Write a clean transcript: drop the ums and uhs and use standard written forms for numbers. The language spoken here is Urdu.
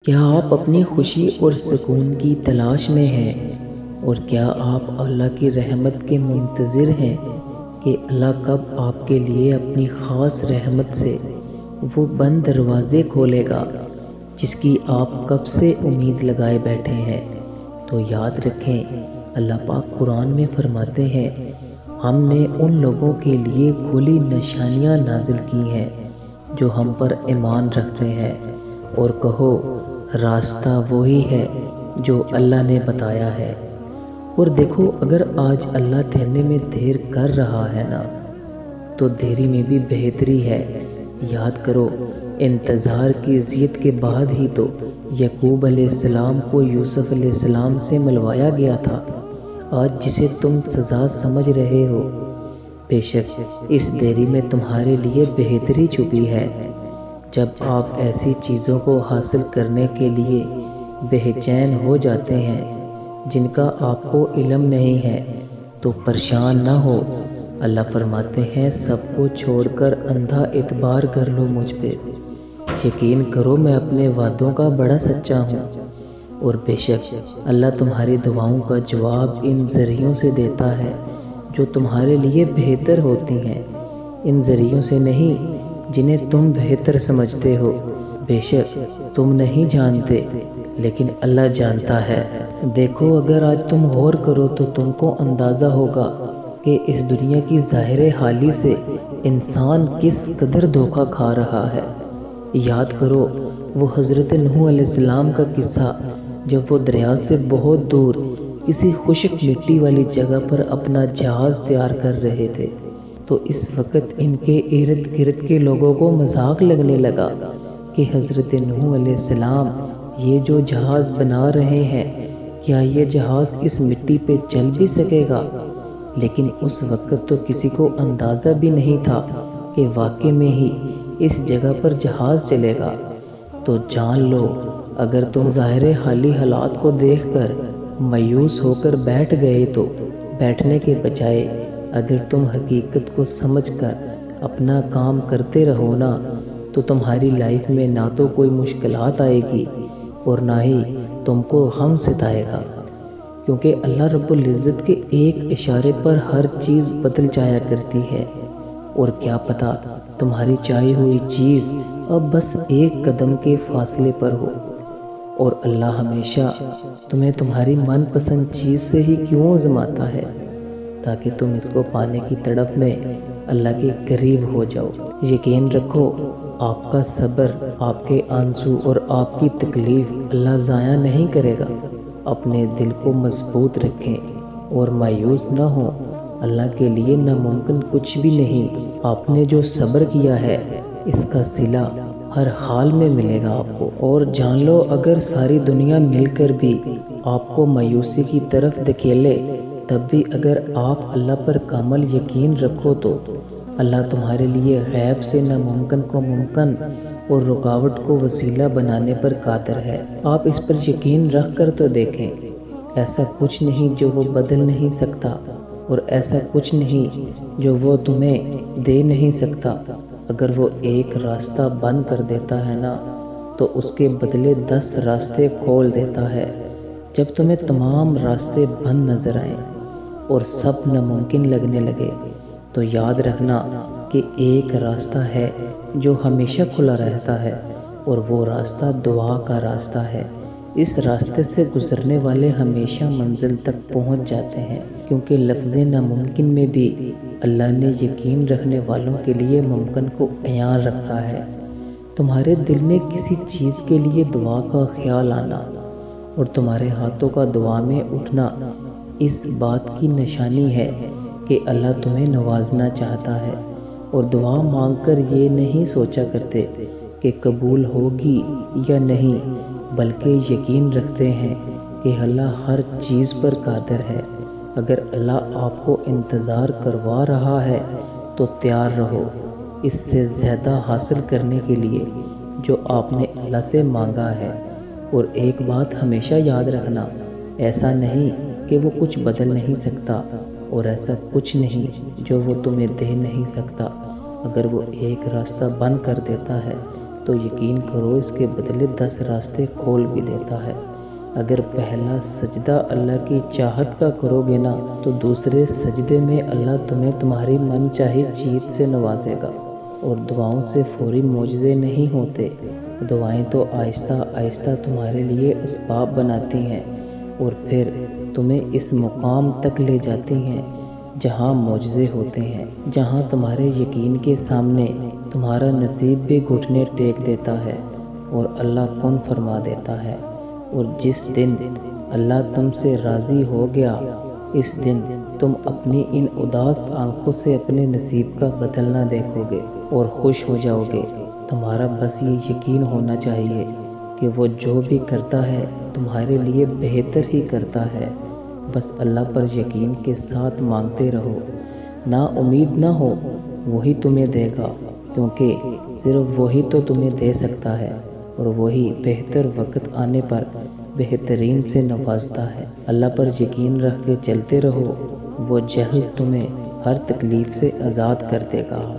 کیا آپ اپنی خوشی اور سکون کی تلاش میں ہیں؟ اور کیا آپ اللہ کی رحمت کے منتظر ہیں کہ اللہ کب آپ کے لیے اپنی خاص رحمت سے وہ بند دروازے کھولے گا جس کی آپ کب سے امید لگائے بیٹھے ہیں؟ تو یاد رکھیں، اللہ پاک قرآن میں فرماتے ہیں، ہم نے ان لوگوں کے لیے کھلی نشانیاں نازل کی ہیں جو ہم پر ایمان رکھتے ہیں، اور کہو راستہ وہی ہے جو اللہ نے بتایا ہے۔ اور دیکھو، اگر آج اللہ دینے میں دیر کر رہا ہے نا، تو دیری میں بھی بہتری ہے۔ یاد کرو، انتظار کی اذیت کے بعد ہی تو یعقوب علیہ السلام کو یوسف علیہ السلام سے ملوایا گیا تھا۔ آج جسے تم سزا سمجھ رہے ہو، بے شک اس دیری میں تمہارے لیے بہتری چھپی ہے۔ جب آپ ایسی چیزوں کو حاصل کرنے کے لیے بے چین ہو جاتے ہیں جن کا آپ کو علم نہیں ہے تو پریشان نہ ہو۔ اللہ فرماتے ہیں، سب کو چھوڑ کر اندھا اعتبار کر لو مجھ پہ، یقین کرو میں اپنے وعدوں کا بڑا سچا ہوں۔ اور بے شک اللہ تمہاری دعاؤں کا جواب ان ذریعوں سے دیتا ہے جو تمہارے لیے بہتر ہوتی ہیں، ان ذریعوں سے نہیں جنہیں تم بہتر سمجھتے ہو۔ بے شک تم نہیں جانتے لیکن اللہ جانتا ہے۔ دیکھو، اگر آج تم غور کرو تو تم کو اندازہ ہوگا کہ اس دنیا کی ظاہر حالی سے انسان کس قدر دھوکہ کھا رہا ہے۔ یاد کرو وہ حضرت نوح علیہ السلام کا قصہ، جب وہ دریا سے بہت دور کسی خشک مٹی والی جگہ پر اپنا جہاز تیار کر رہے تھے، تو اس وقت ان کے ارد گرد کے لوگوں کو مذاق لگنے لگا کہ حضرت نوح علیہ السلام یہ جو جہاز بنا رہے ہیں، کیا یہ جہاز اس مٹی پہ چل بھی سکے گا؟ لیکن اس وقت تو کسی کو اندازہ بھی نہیں تھا کہ واقع میں ہی اس جگہ پر جہاز چلے گا۔ تو جان لو، اگر تم ظاہر حالی حالات کو دیکھ کر مایوس ہو کر بیٹھ گئے تو بیٹھنے کے بجائے اگر تم حقیقت کو سمجھ کر اپنا کام کرتے رہو نا، تو تمہاری لائف میں نہ تو کوئی مشکلات آئے گی اور نہ ہی تم کو غم ستائے گا، کیونکہ اللہ رب العزت کے ایک اشارے پر ہر چیز بدل جایا کرتی ہے۔ اور کیا پتا تمہاری چاہی ہوئی چیز اب بس ایک قدم کے فاصلے پر ہو، اور اللہ ہمیشہ تمہیں تمہاری من پسند چیز سے ہی کیوں آزماتا ہے، تاکہ تم اس کو پانے کی تڑپ میں اللہ کے قریب ہو جاؤ۔ یقین رکھو، آپ کا صبر، آپ کے آنسو اور آپ کی تکلیف اللہ ضائع نہیں کرے گا۔ اپنے دل کو مضبوط رکھیں اور مایوس نہ ہوں، اللہ کے لیے ناممکن کچھ بھی نہیں۔ آپ نے جو صبر کیا ہے اس کا صلہ ہر حال میں ملے گا آپ کو۔ اور جان لو، اگر ساری دنیا مل کر بھی آپ کو مایوسی کی طرف دھکیلے، تب بھی اگر آپ اللہ پر کامل یقین رکھو تو اللہ تمہارے لیے غیب سے ناممکن کو ممکن اور رکاوٹ کو وسیلہ بنانے پر قادر ہے۔ آپ اس پر یقین رکھ کر تو دیکھیں، ایسا کچھ نہیں جو وہ بدل نہیں سکتا، اور ایسا کچھ نہیں جو وہ تمہیں دے نہیں سکتا۔ اگر وہ ایک راستہ بند کر دیتا ہے نا، تو اس کے بدلے 10 راستے کھول دیتا ہے۔ جب تمہیں تمام راستے بند نظر آئیں اور سب ناممکن لگنے لگے، تو یاد رکھنا کہ ایک راستہ ہے جو ہمیشہ کھلا رہتا ہے، اور وہ راستہ دعا کا راستہ ہے۔ اس راستے سے گزرنے والے ہمیشہ منزل تک پہنچ جاتے ہیں، کیونکہ لفظ ناممکن میں بھی اللہ نے یقین رکھنے والوں کے لیے ممکن کو عیاں رکھا ہے۔ تمہارے دل میں کسی چیز کے لیے دعا کا خیال آنا اور تمہارے ہاتھوں کا دعا میں اٹھنا اس بات کی نشانی ہے کہ اللہ تمہیں نوازنا چاہتا ہے، اور دعا مانگ کر یہ نہیں سوچا کرتے کہ قبول ہوگی یا نہیں، بلکہ یقین رکھتے ہیں کہ اللہ ہر چیز پر قادر ہے۔ اگر اللہ آپ کو انتظار کروا رہا ہے تو تیار رہو اس سے زیادہ حاصل کرنے کے لیے جو آپ نے اللہ سے مانگا ہے۔ اور ایک بات ہمیشہ یاد رکھنا، ایسا نہیں کہ وہ کچھ بدل نہیں سکتا، اور ایسا کچھ نہیں جو وہ تمہیں دے نہیں سکتا۔ اگر وہ ایک راستہ بند کر دیتا ہے تو یقین کرو اس کے بدلے 10 راستے کھول بھی دیتا ہے۔ اگر پہلا سجدہ اللہ کی چاہت کا کرو گے نا تو دوسرے سجدے میں اللہ تمہیں تمہاری من چاہی چیز سے نوازے گا۔ اور دعاؤں سے فوری معجزے نہیں ہوتے، دعائیں تو آہستہ آہستہ تمہارے لیے اسباب بناتی ہیں اور پھر تمہیں اس مقام تک لے جاتی ہیں جہاں معجزے ہوتے ہیں، جہاں تمہارے یقین کے سامنے تمہارا نصیب بھی گھٹنے ٹیک دیتا ہے اور اللہ کن فرما دیتا ہے۔ اور جس دن اللہ تم سے راضی ہو گیا، اس دن تم اپنی ان اداس آنکھوں سے اپنے نصیب کا بدلنا دیکھو گے اور خوش ہو جاؤ گے۔ تمہارا بس یہ یقین ہونا چاہیے کہ وہ جو بھی کرتا ہے تمہارے لیے بہتر ہی کرتا ہے۔ بس اللہ پر یقین کے ساتھ مانگتے رہو، نا امید نہ ہو، وہی تمہیں دے گا، کیونکہ صرف وہی تو تمہیں دے سکتا ہے اور وہی بہتر وقت آنے پر بہترین سے نوازتا ہے۔ اللہ پر یقین رکھ کے چلتے رہو، وہ جلد تمہیں ہر تکلیف سے آزاد کر دے گا۔